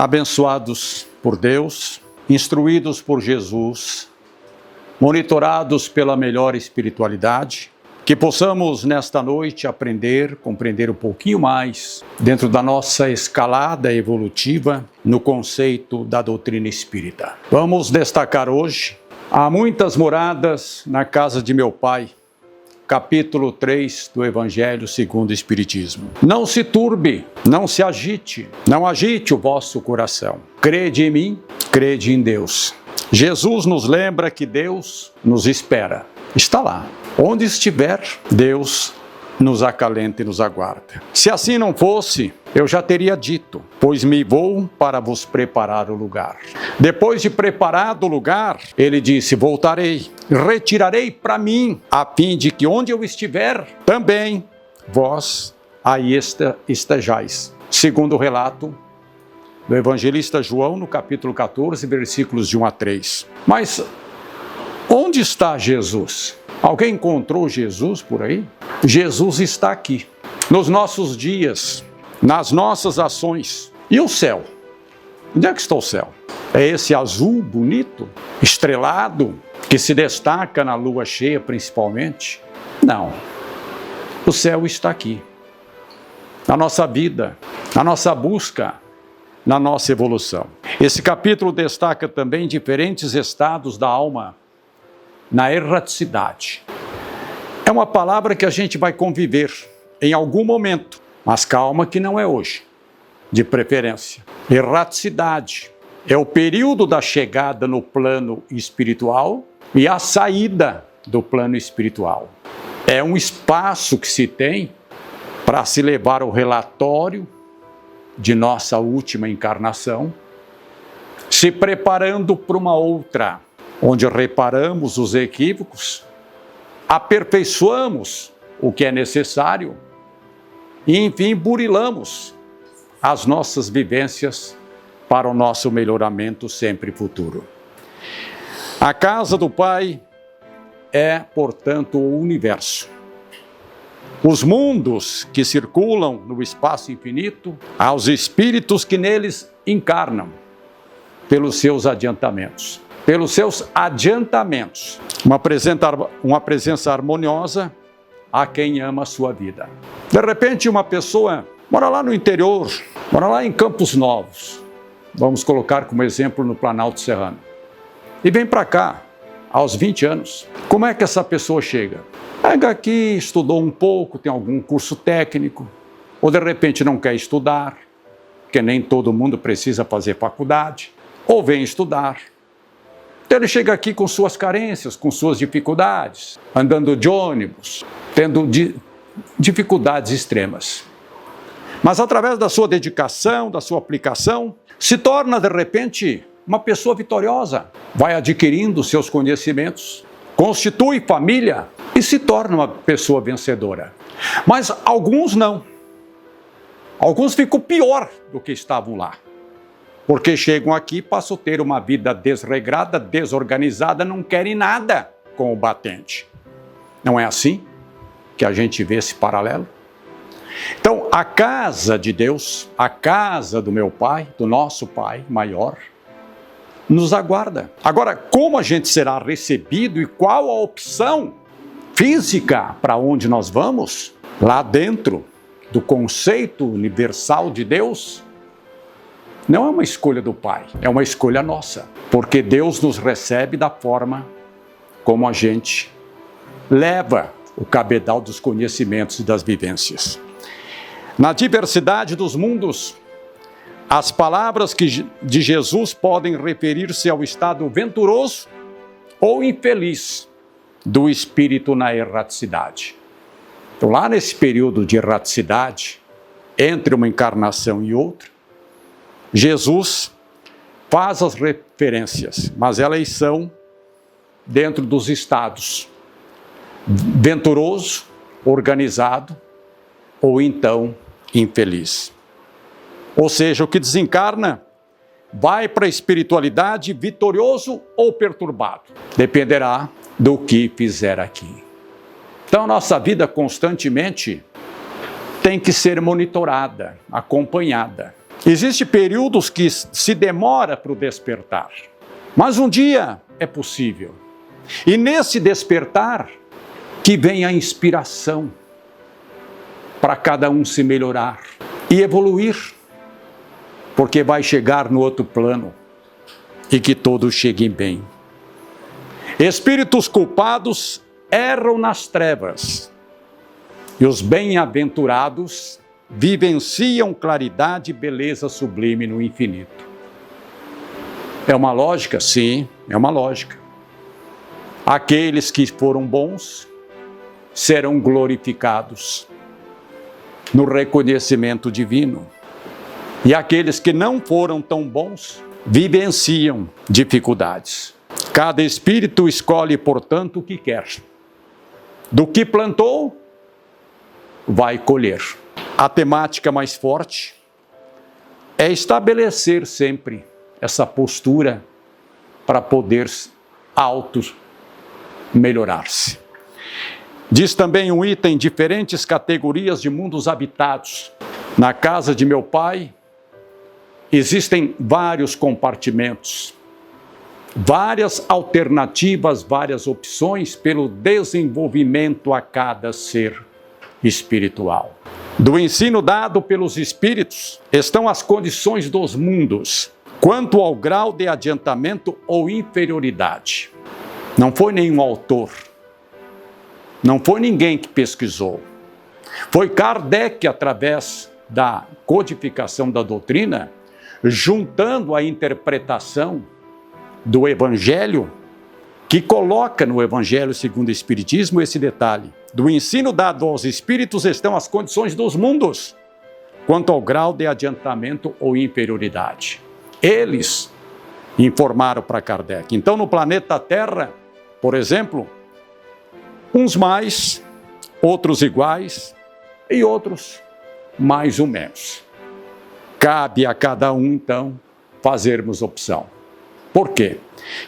abençoados por Deus, instruídos por Jesus, monitorados pela melhor espiritualidade, que possamos nesta noite aprender, compreender um pouquinho mais dentro da nossa escalada evolutiva no conceito da doutrina espírita. Vamos destacar hoje: há muitas moradas na casa de meu Pai, capítulo 3 do Evangelho segundo o Espiritismo. Não se turbe, não se agite, não agite o vosso coração. Crede em mim, crede em Deus. Jesus nos lembra que Deus nos espera. Está lá. Onde estiver, Deus nos acalenta e nos aguarda. Se assim não fosse, eu já teria dito, pois me vou para vos preparar o lugar. Depois de preparado o lugar, ele disse: voltarei, retirarei para mim, a fim de que onde eu estiver, também vós aí estejais. Segundo o relato do evangelista João, no capítulo 14, versículos de 1 a 3. Mas onde está Jesus? Alguém encontrou Jesus por aí? Jesus está aqui, nos nossos dias, nas nossas ações. E o céu? Onde é que está o céu? É esse azul bonito, estrelado, que se destaca na lua cheia principalmente? Não. O céu está aqui, na nossa vida, na nossa busca, na nossa evolução. Esse capítulo destaca também diferentes estados da alma na erraticidade. É uma palavra que a gente vai conviver em algum momento, mas calma que não é hoje, de preferência. Erraticidade é o período da chegada no plano espiritual e a saída do plano espiritual. É um espaço que se tem para se levar o relatório de nossa última encarnação, se preparando para uma outra, onde reparamos os equívocos, aperfeiçoamos o que é necessário e, enfim, burilamos as nossas vivências para o nosso melhoramento sempre futuro. A casa do Pai é, portanto, o universo. Os mundos que circulam no espaço infinito, aos espíritos que neles encarnam, pelos seus adiantamentos. Uma presença harmoniosa a quem ama a sua vida. De repente, uma pessoa mora lá no interior, mora lá em Campos Novos, vamos colocar como exemplo no Planalto Serrano, e vem para cá aos 20 anos. Como é que essa pessoa chega? Pega aqui, estudou um pouco, tem algum curso técnico, ou de repente não quer estudar, porque nem todo mundo precisa fazer faculdade, ou vem estudar. Então ele chega aqui com suas carências, com suas dificuldades, andando de ônibus, tendo dificuldades extremas. Mas através da sua dedicação, da sua aplicação, se torna de repente uma pessoa vitoriosa, vai adquirindo seus conhecimentos, constitui família e se torna uma pessoa vencedora. Mas alguns não. Alguns ficam pior do que estavam lá. Porque chegam aqui e passam a ter uma vida desregrada, desorganizada, não querem nada com o batente. Não é assim que a gente vê esse paralelo? Então, a casa de Deus, a casa do meu Pai, do nosso Pai maior, nos aguarda. Agora, como a gente será recebido e qual a opção física para onde nós vamos? Lá dentro do conceito universal de Deus, não é uma escolha do Pai, é uma escolha nossa, porque Deus nos recebe da forma como a gente leva o cabedal dos conhecimentos e das vivências. Na diversidade dos mundos, as palavras de Jesus podem referir-se ao estado venturoso ou infeliz do espírito na erraticidade. Então, lá nesse período de erraticidade, entre uma encarnação e outra, Jesus faz as referências, mas elas são dentro dos estados venturoso, organizado ou então infeliz. Ou seja, o que desencarna vai para a espiritualidade vitorioso ou perturbado. Dependerá do que fizer aqui. Então, nossa vida constantemente tem que ser monitorada, acompanhada. Existem períodos que se demora para o despertar, mas um dia é possível. E nesse despertar que vem a inspiração para cada um se melhorar e evoluir, porque vai chegar no outro plano e que todos cheguem bem. Espíritos culpados erram nas trevas e os bem-aventurados vivenciam claridade e beleza sublime no infinito. É uma lógica? Sim, é uma lógica. Aqueles que foram bons serão glorificados no reconhecimento divino. E aqueles que não foram tão bons vivenciam dificuldades. Cada espírito escolhe, portanto, o que quer. Do que plantou, vai colher. A temática mais forte é estabelecer sempre essa postura para poder melhorar-se. Diz também um item: diferentes categorias de mundos habitados. Na casa de meu pai, existem vários compartimentos, várias alternativas, várias opções pelo desenvolvimento a cada ser espiritual. Do ensino dado pelos espíritos estão as condições dos mundos, quanto ao grau de adiantamento ou inferioridade. Não foi nenhum autor, não foi ninguém que pesquisou. Foi Kardec, através da codificação da doutrina, juntando a interpretação do Evangelho, que coloca no Evangelho segundo o Espiritismo esse detalhe. Do ensino dado aos espíritos estão as condições dos mundos, quanto ao grau de adiantamento ou inferioridade. Eles informaram para Kardec. Então, no planeta Terra, por exemplo, uns mais, outros iguais e outros mais ou menos. Cabe a cada um, então, fazermos opção. Por quê?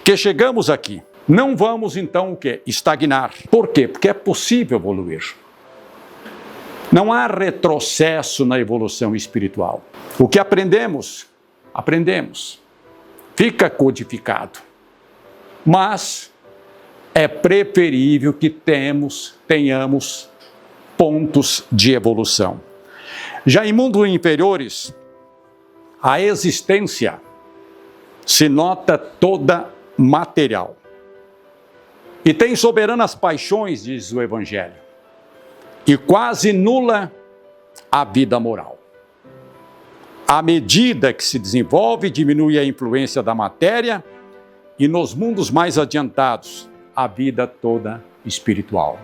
Que chegamos aqui. Não vamos, então, o quê? Estagnar. Por quê? Porque é possível evoluir. Não há retrocesso na evolução espiritual. O que aprendemos, aprendemos. Fica codificado. Mas é preferível que tenhamos pontos de evolução. Já em mundos inferiores, a existência se nota toda material. E tem soberanas paixões, diz o Evangelho, e quase nula a vida moral. À medida que se desenvolve, diminui a influência da matéria, e nos mundos mais adiantados, a vida toda espiritual.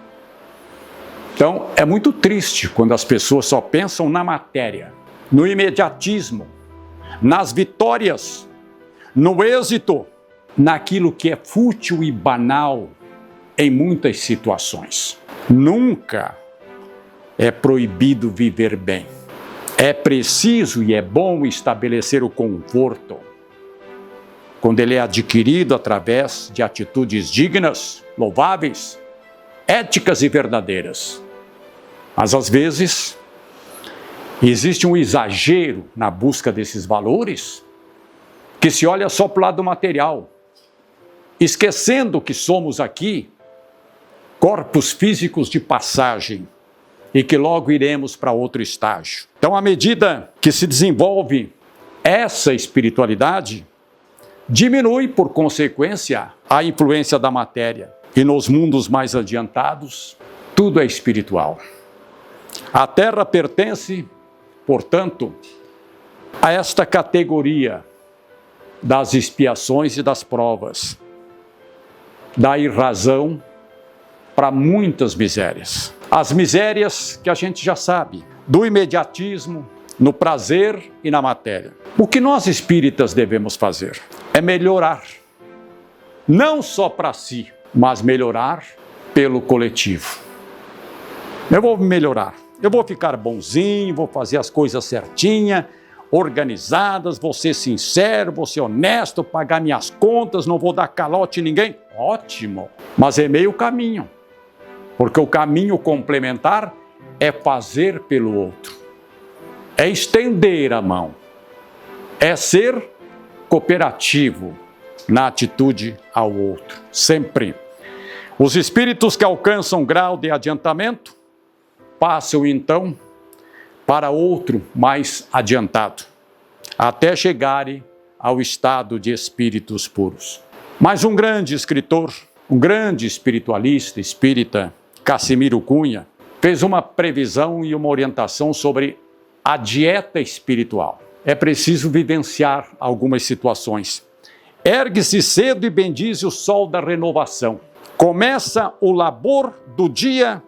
Então, é muito triste quando as pessoas só pensam na matéria, no imediatismo, nas vitórias, no êxito, naquilo que é fútil e banal em muitas situações. Nunca é proibido viver bem. É preciso e é bom estabelecer o conforto, quando ele é adquirido através de atitudes dignas, louváveis, éticas e verdadeiras. Mas às vezes existe um exagero na busca desses valores, que se olha só para o lado material, esquecendo que somos aqui corpos físicos de passagem e que logo iremos para outro estágio. Então, à medida que se desenvolve essa espiritualidade, diminui, por consequência, a influência da matéria. E nos mundos mais adiantados, tudo é espiritual. A Terra pertence, portanto, a esta categoria das expiações e das provas. Daí razão para muitas misérias. As misérias que a gente já sabe, do imediatismo, no prazer e na matéria. O que nós espíritas devemos fazer é melhorar, não só para si, mas melhorar pelo coletivo. Eu vou melhorar, eu vou ficar bonzinho, vou fazer as coisas certinhas, organizadas, vou ser sincero, vou ser honesto, pagar minhas contas, não vou dar calote em ninguém. Ótimo, mas é meio caminho, porque o caminho complementar é fazer pelo outro, é estender a mão, é ser cooperativo na atitude ao outro, sempre. Os espíritos que alcançam grau de adiantamento passam então para outro mais adiantado, até chegarem ao estado de espíritos puros. Mas um grande escritor, um grande espiritualista espírita, Cassimiro Cunha, fez uma previsão e uma orientação sobre a dieta espiritual. É preciso vivenciar algumas situações. Ergue-se cedo e bendize o sol da renovação. Começa o labor do dia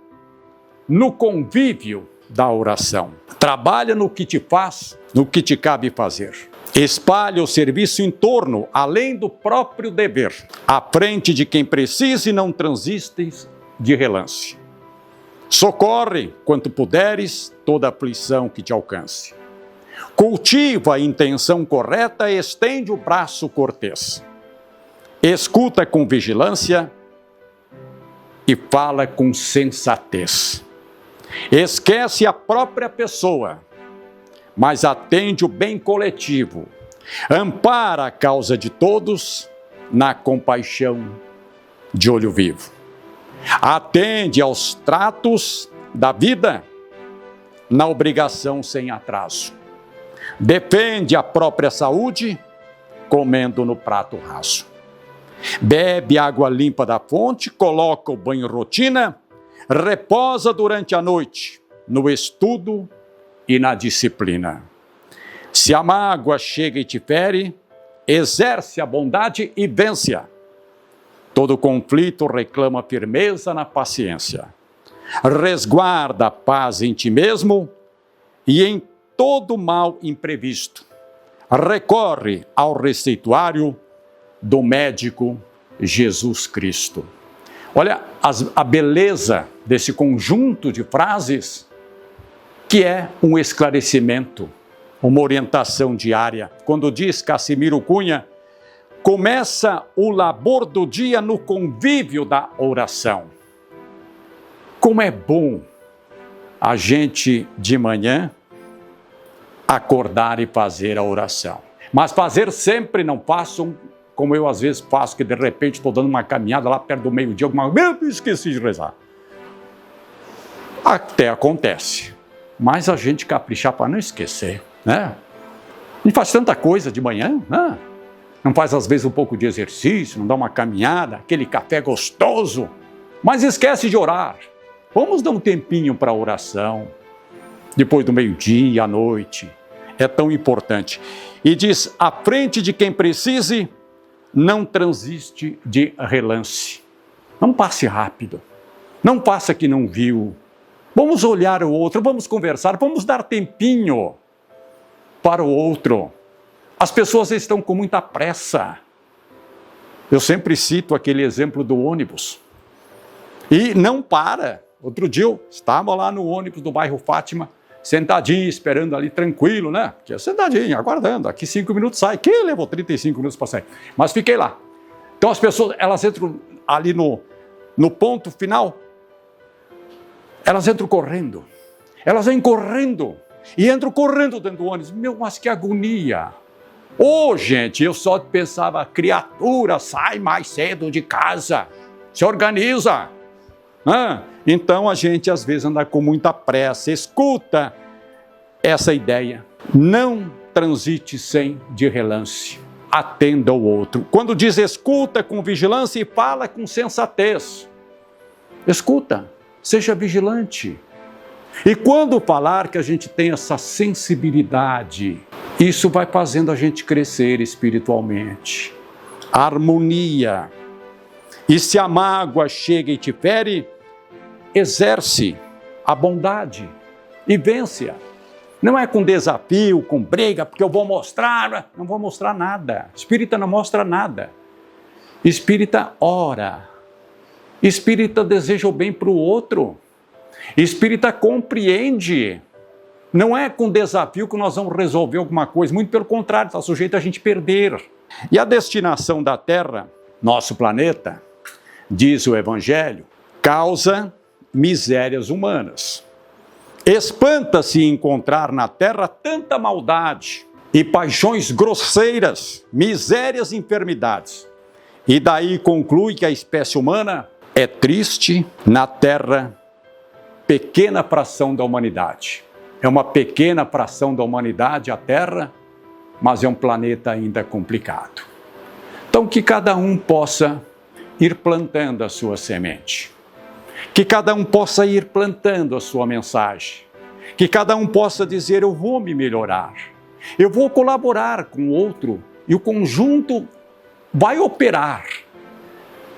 no convívio da oração. Trabalha no que te faz, no que te cabe fazer. Espalha o serviço em torno, além do próprio dever, à frente de quem precisa e não transistes de relance. Socorre, quanto puderes, toda aflição que te alcance. Cultiva a intenção correta e estende o braço cortês. Escuta com vigilância e fala com sensatez. Esquece a própria pessoa, mas atende o bem coletivo. Ampara a causa de todos na compaixão de olho vivo. Atende aos tratos da vida na obrigação sem atraso. Defende a própria saúde comendo no prato raso. Bebe água limpa da fonte, coloca o banho em rotina, reposa durante a noite no estudo e na disciplina. Se a mágoa chega e te fere, exerce a bondade e vence-a. Todo conflito reclama firmeza na paciência. Resguarda a paz em ti mesmo e em todo mal imprevisto. Recorre ao receituário do médico Jesus Cristo. Olha a beleza desse conjunto de frases, que é um esclarecimento, uma orientação diária. Quando diz Cassimiro Cunha, começa o labor do dia no convívio da oração. Como é bom a gente de manhã acordar e fazer a oração. Mas fazer sempre, não façam como eu às vezes faço, que de repente estou dando uma caminhada lá perto do meio-dia, eu esqueci de rezar. Até acontece. Mas a gente caprichar para não esquecer, né? A gente faz tanta coisa de manhã, né? Não faz às vezes um pouco de exercício, não dá uma caminhada, aquele café gostoso, mas esquece de orar. Vamos dar um tempinho para a oração, depois do meio-dia, à noite. É tão importante. E diz, à frente de quem precise, não transiste de relance. Não passe rápido. Não passe que não viu. Vamos olhar o outro, vamos conversar, vamos dar tempinho para o outro. As pessoas estão com muita pressa. Eu sempre cito aquele exemplo do ônibus. E não para. Outro dia eu estava lá no ônibus do bairro Fátima, sentadinho, esperando ali, tranquilo, né? Sentadinho, aguardando. Aqui 5 minutos sai. Que levou 35 minutos para sair. Mas fiquei lá. Então as pessoas, elas entram ali no ponto final, elas entram correndo. Elas vêm correndo. E entram correndo dentro do ônibus. Meu, mas que agonia. Ô, gente, eu só pensava, criatura, sai mais cedo de casa. Se organiza. Então a gente às vezes anda com muita pressa. Escuta essa ideia. Não transite sem de relance. Atenda ao outro. Quando diz escuta com vigilância e fala com sensatez. Escuta, seja vigilante. E quando falar que a gente tem essa sensibilidade, isso vai fazendo a gente crescer espiritualmente. A harmonia. E se a mágoa chega e te fere, exerce a bondade e vence-a. Não é com desafio, com briga, porque eu vou mostrar, não vou mostrar nada. Espírita não mostra nada. Espírita ora. Espírita deseja o bem para o outro. Espírita compreende. Não é com desafio que nós vamos resolver alguma coisa, muito pelo contrário, está sujeito a gente perder. E a destinação da Terra, nosso planeta, diz o Evangelho, causa misérias humanas. Espanta-se encontrar na terra tanta maldade, e paixões grosseiras, misérias e enfermidades. E daí conclui que a espécie humana é triste na Terra, pequena fração da humanidade. É uma pequena fração da humanidade, a Terra, mas é um planeta ainda complicado. Então, que cada um possa ir plantando a sua semente. Que cada um possa ir plantando a sua mensagem. Que cada um possa dizer, eu vou me melhorar. Eu vou colaborar com o outro e o conjunto vai operar.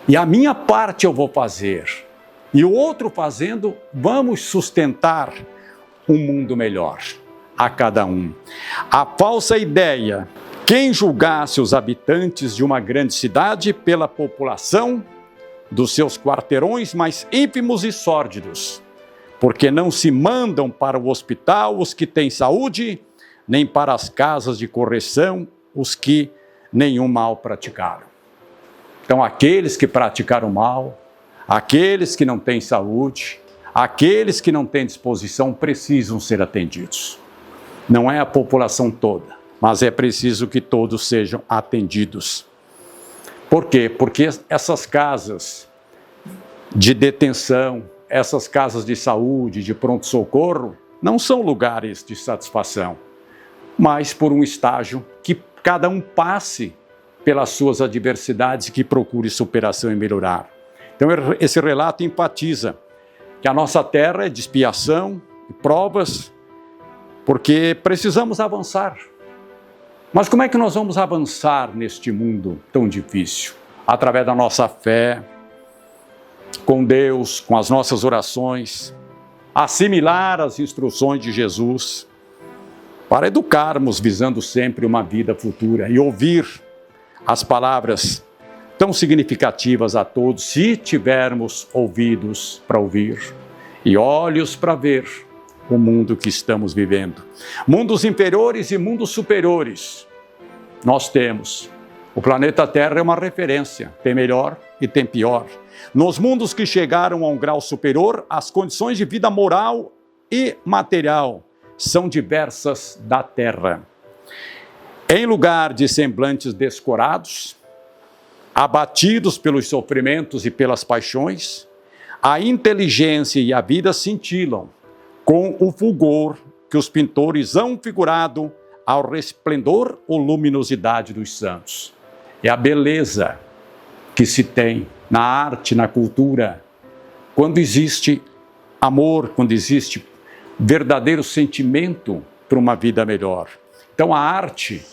E a minha parte eu vou fazer. E o outro fazendo, vamos sustentar um mundo melhor a cada um. A falsa ideia, quem julgasse os habitantes de uma grande cidade pela população dos seus quarteirões mais ínfimos e sórdidos, porque não se mandam para o hospital os que têm saúde, nem para as casas de correção os que nenhum mal praticaram. Então, aqueles que praticaram mal, aqueles que não têm saúde, aqueles que não têm disposição precisam ser atendidos. Não é a população toda, mas é preciso que todos sejam atendidos. Por quê? Porque essas casas de detenção, essas casas de saúde, de pronto-socorro, não são lugares de satisfação, mas por um estágio que cada um passe pelas suas adversidades e que procure superação e melhorar. Então, esse relato enfatiza que a nossa terra é de expiação e provas, porque precisamos avançar. Mas como é que nós vamos avançar neste mundo tão difícil? Através da nossa fé, com Deus, com as nossas orações, assimilar as instruções de Jesus, para educarmos visando sempre uma vida futura e ouvir as palavras tão significativas a todos, se tivermos ouvidos para ouvir e olhos para ver o mundo que estamos vivendo. Mundos inferiores e mundos superiores nós temos. O planeta Terra é uma referência, tem melhor e tem pior. Nos mundos que chegaram a um grau superior, as condições de vida moral e material são diversas da Terra. Em lugar de semblantes descorados, abatidos pelos sofrimentos e pelas paixões, a inteligência e a vida cintilam com o fulgor que os pintores hão figurado ao resplendor ou luminosidade dos santos. É a beleza que se tem na arte, na cultura, quando existe amor, quando existe verdadeiro sentimento para uma vida melhor. Então a arte,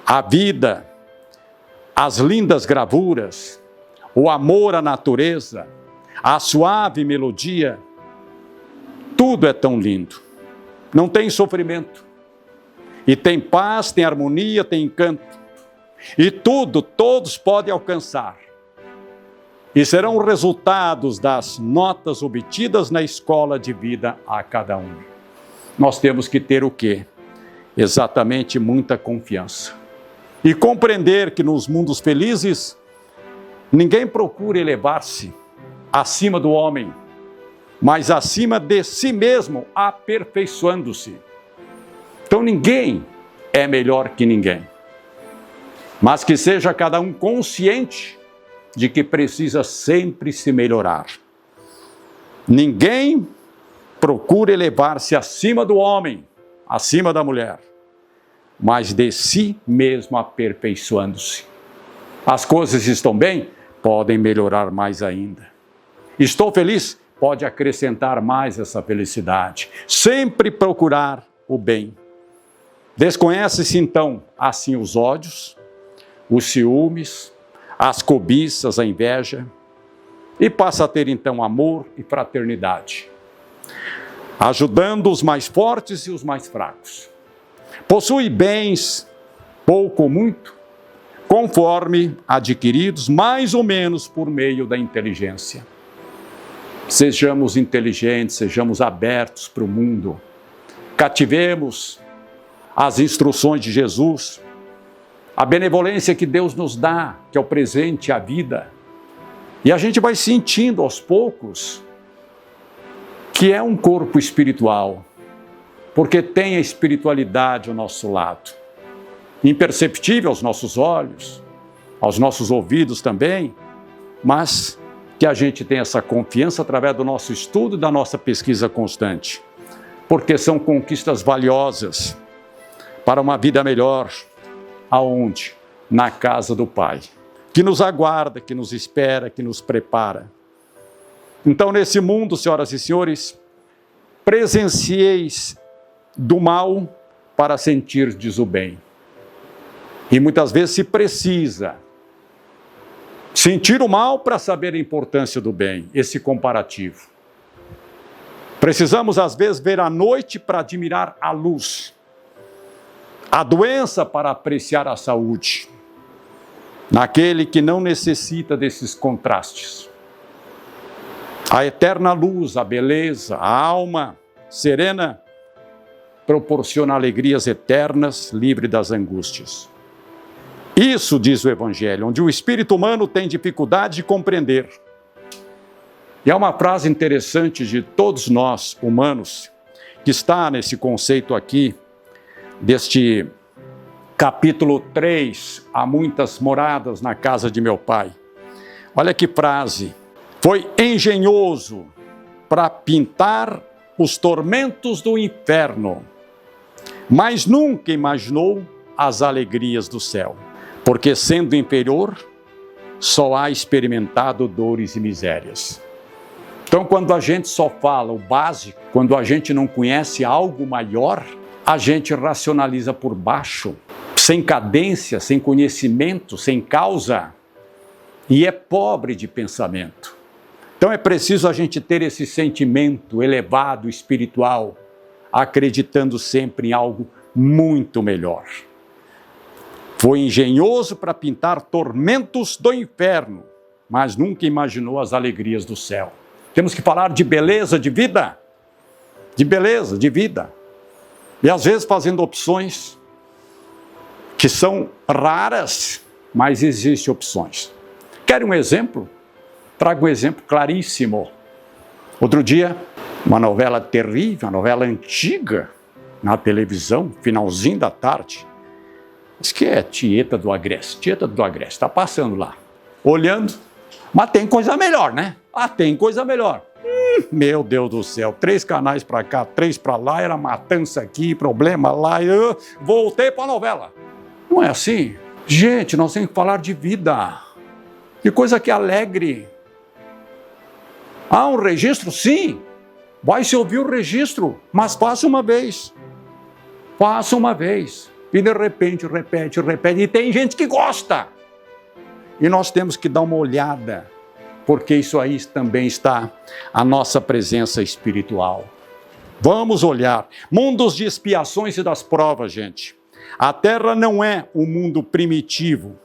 a vida, as lindas gravuras, o amor à natureza, a suave melodia, tudo é tão lindo. Não tem sofrimento. E tem paz, tem harmonia, tem encanto. E tudo, todos podem alcançar. E serão resultados das notas obtidas na escola de vida a cada um. Nós temos que ter o quê? Exatamente muita confiança. E compreender que nos mundos felizes, ninguém procura elevar-se acima do homem, mas acima de si mesmo, aperfeiçoando-se. Então ninguém é melhor que ninguém, mas que seja cada um consciente de que precisa sempre se melhorar. Ninguém procura elevar-se acima do homem, acima da mulher, mas de si mesmo aperfeiçoando-se. As coisas estão bem? Podem melhorar mais ainda. Estou feliz? Pode acrescentar mais essa felicidade. Sempre procurar o bem. Desconhece-se então assim os ódios, os ciúmes, as cobiças, a inveja, e passa a ter então amor e fraternidade, ajudando os mais fortes e os mais fracos. Possui bens, pouco ou muito, conforme adquiridos mais ou menos por meio da inteligência. Sejamos inteligentes, sejamos abertos para o mundo, cativemos as instruções de Jesus, a benevolência que Deus nos dá, que é o presente, a vida. E a gente vai sentindo aos poucos que é um corpo espiritual, porque tem a espiritualidade ao nosso lado. imperceptível aos nossos olhos, aos nossos ouvidos também, mas que a gente tenha essa confiança através do nosso estudo e da nossa pesquisa constante, porque são conquistas valiosas para uma vida melhor. Aonde? Na casa do Pai, que nos aguarda, que nos espera, que nos prepara. Então, nesse mundo, senhoras e senhores, presencieis do mal para sentirdes o bem. E muitas vezes se precisa sentir o mal para saber a importância do bem, esse comparativo. Precisamos, às vezes, ver a noite para admirar a luz, a doença para apreciar a saúde, naquele que não necessita desses contrastes. A eterna luz, a beleza, a alma serena proporciona alegrias eternas, livre das angústias. Isso diz o Evangelho, onde o espírito humano tem dificuldade de compreender. E é uma frase interessante de todos nós, humanos, que está nesse conceito aqui, deste capítulo 3, há muitas moradas na casa de meu pai. Olha que frase. Foi engenhoso para pintar os tormentos do inferno, mas nunca imaginou as alegrias do céu, porque sendo inferior, só há experimentado dores e misérias. Então, quando a gente só fala o básico, quando a gente não conhece algo maior, a gente racionaliza por baixo, sem cadência, sem conhecimento, sem causa, e é pobre de pensamento. Então é preciso a gente ter esse sentimento elevado, espiritual, acreditando sempre em algo muito melhor. Foi engenhoso para pintar tormentos do inferno, mas nunca imaginou as alegrias do céu. Temos que falar de beleza de vida, de beleza de vida. E às vezes fazendo opções que são raras, mas existem opções. Quer um exemplo? Trago um exemplo claríssimo. Outro dia, uma novela terrível, uma novela antiga, na televisão, finalzinho da tarde. Diz que é Tieta do Agreste, está passando lá. Olhando, mas tem coisa melhor, né? Tem coisa melhor. Meu Deus do céu, 3 canais para cá, 3 para lá, era matança aqui, problema lá, eu voltei para a novela. Não é assim? Gente, nós temos que falar de vida, de coisa que alegre. Um registro? Sim, vai se ouvir o registro, mas faça uma vez. Faça uma vez. E de repente, repete. E tem gente que gosta. E nós temos que dar uma olhada, porque isso aí também está a nossa presença espiritual. Vamos olhar. Mundos de expiações e das provas, gente. A Terra não é um mundo primitivo,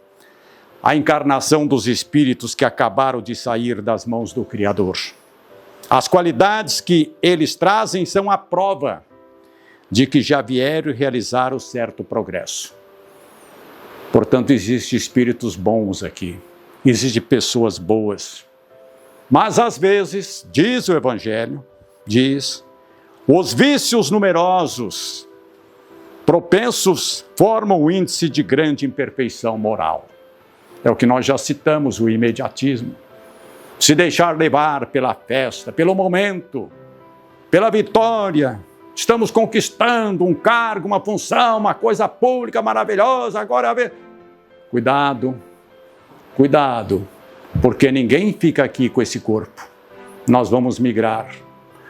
a encarnação dos espíritos que acabaram de sair das mãos do Criador. As qualidades que eles trazem são a prova de que já vieram e realizaram certo progresso. Portanto, existem espíritos bons aqui, existem pessoas boas. Mas às vezes, diz o Evangelho, os vícios numerosos, propensos, formam um índice de grande imperfeição moral. É o que nós já citamos, o imediatismo. Se deixar levar pela festa, pelo momento, pela vitória. Estamos conquistando um cargo, uma função, uma coisa pública maravilhosa. Agora, cuidado, porque ninguém fica aqui com esse corpo. Nós vamos migrar.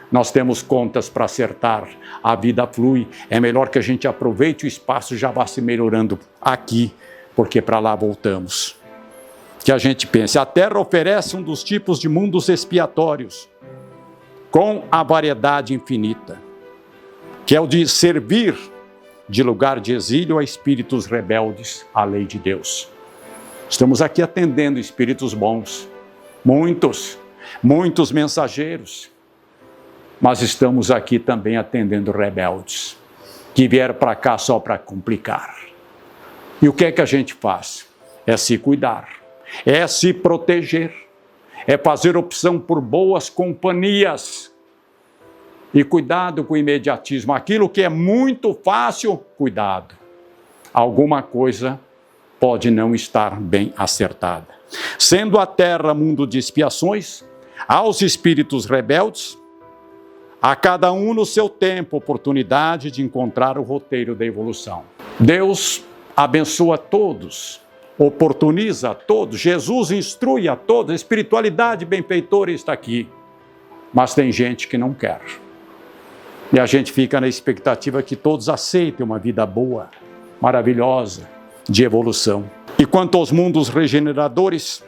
Nós temos contas para acertar. A vida flui. É melhor que a gente aproveite o espaço e já vá se melhorando aqui, porque para lá voltamos. Que a gente pense, a Terra oferece um dos tipos de mundos expiatórios, com a variedade infinita, que é o de servir de lugar de exílio a espíritos rebeldes à lei de Deus. Estamos aqui atendendo espíritos bons, muitos mensageiros, mas estamos aqui também atendendo rebeldes, que vieram para cá só para complicar. E o que é que a gente faz? É se cuidar. É se proteger, é fazer opção por boas companhias. E cuidado com o imediatismo. Aquilo que é muito fácil, cuidado. alguma coisa pode não estar bem acertada. Sendo a terra mundo de expiações, aos espíritos rebeldes, a cada um no seu tempo, oportunidade de encontrar o roteiro da evolução. Deus abençoa todos, oportuniza a todos, Jesus instrui a todos, a espiritualidade benfeitora está aqui. Mas tem gente que não quer. E a gente fica na expectativa que todos aceitem uma vida boa, maravilhosa, de evolução. E quanto aos mundos regeneradores,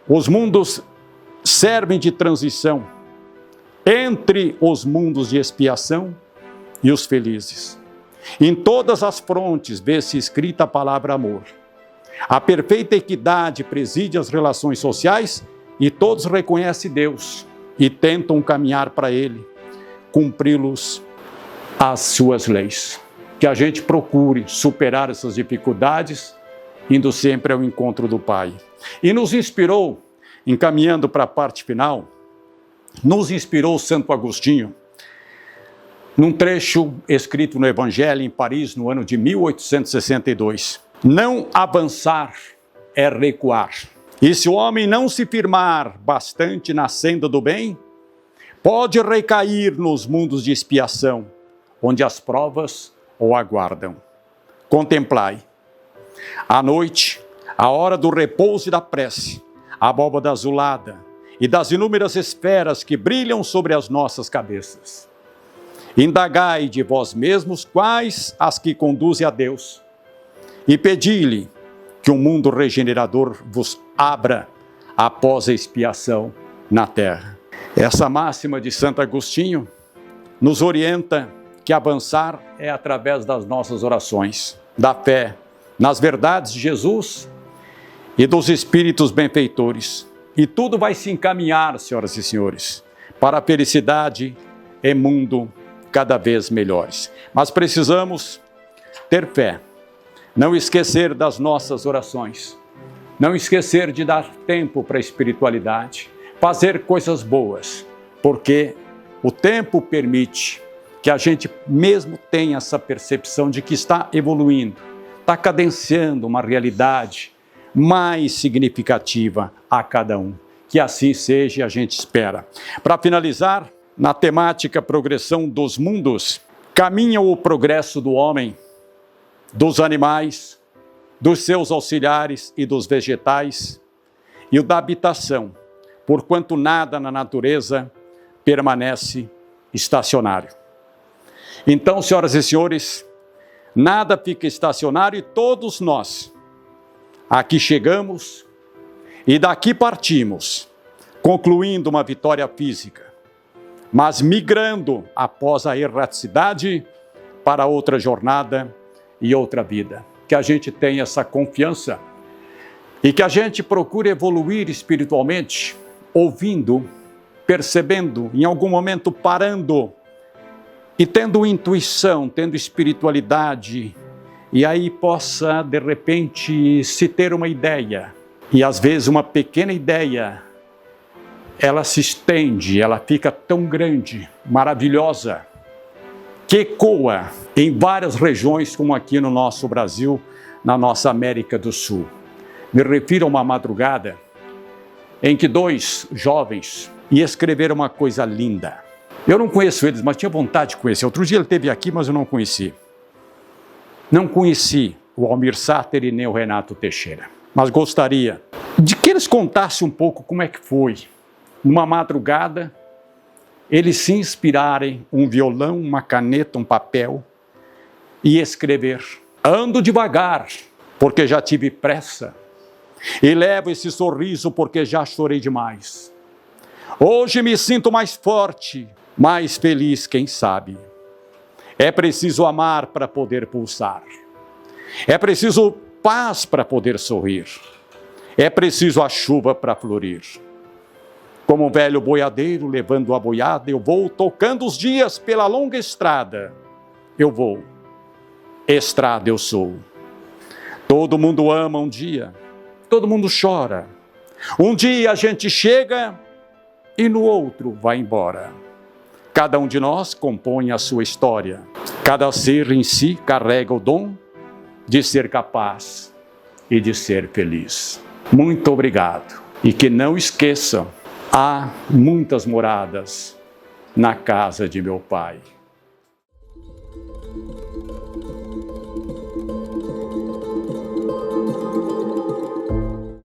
os mundos servem de transição entre os mundos de expiação e os felizes. Em todas as frontes vê-se escrita a palavra amor. A perfeita equidade preside as relações sociais e todos reconhecem Deus e tentam caminhar para Ele, cumpri-los as suas leis. Que a gente procure superar essas dificuldades, indo sempre ao encontro do Pai. E nos inspirou, encaminhando para a parte final, nos inspirou Santo Agostinho, num trecho escrito no Evangelho em Paris, no ano de 1862. Não avançar é recuar. E se o homem não se firmar bastante na senda do bem, pode recair nos mundos de expiação, onde as provas o aguardam. Contemplai. À noite, a hora do repouso e da prece, a abóbada azulada e das inúmeras esferas que brilham sobre as nossas cabeças. Indagai de vós mesmos quais as que conduzem a Deus, e pedi-lhe que um mundo regenerador vos abra após a expiação na terra. Essa máxima de Santo Agostinho nos orienta que avançar é através das nossas orações, da fé, nas verdades de Jesus e dos espíritos benfeitores. E tudo vai se encaminhar, senhoras e senhores, para a felicidade e mundo cada vez melhores. Mas precisamos ter fé, não esquecer das nossas orações, não esquecer de dar tempo para a espiritualidade, fazer coisas boas, porque o tempo permite que a gente mesmo tenha essa percepção de que está evoluindo, está cadenciando uma realidade mais significativa a cada um. Que assim seja, a gente espera. Para finalizar, na temática progressão dos mundos, caminha o progresso do homem, dos animais, dos seus auxiliares e dos vegetais, e o da habitação, porquanto nada na natureza permanece estacionário. Então, senhoras e senhores, nada fica estacionário e todos nós aqui chegamos e daqui partimos, concluindo uma vitória física, mas migrando após a erraticidade para outra jornada e outra vida. Que a gente tenha essa confiança e que a gente procure evoluir espiritualmente, ouvindo, percebendo, em algum momento parando e tendo intuição, tendo espiritualidade, e aí possa, de repente, se ter uma ideia. E às vezes uma pequena ideia, ela se estende, ela fica tão grande, maravilhosa, que ecoa em várias regiões, como aqui no nosso Brasil, na nossa América do Sul. Me refiro a uma madrugada em que 2 jovens escreveram uma coisa linda. Eu não conheço eles, mas tinha vontade de conhecer. Outro dia ele esteve aqui, mas eu não conheci. Não conheci o Almir Sater e nem o Renato Teixeira, mas gostaria de que eles contassem um pouco como é que foi, numa madrugada, eles se inspirarem, um violão, uma caneta, um papel, e escrever. Ando devagar, porque já tive pressa, e levo esse sorriso porque já chorei demais. Hoje me sinto mais forte, mais feliz, quem sabe. É preciso amar para poder pulsar. É preciso paz para poder sorrir. É preciso a chuva para florir. Como um velho boiadeiro levando a boiada, eu vou tocando os dias pela longa estrada. Eu vou. Estrada eu sou. Todo mundo ama um dia. Todo mundo chora. Um dia a gente chega e no outro vai embora. Cada um de nós compõe a sua história. Cada ser em si carrega o dom de ser capaz e de ser feliz. Muito obrigado. E que não esqueçam, há muitas moradas na casa de meu Pai.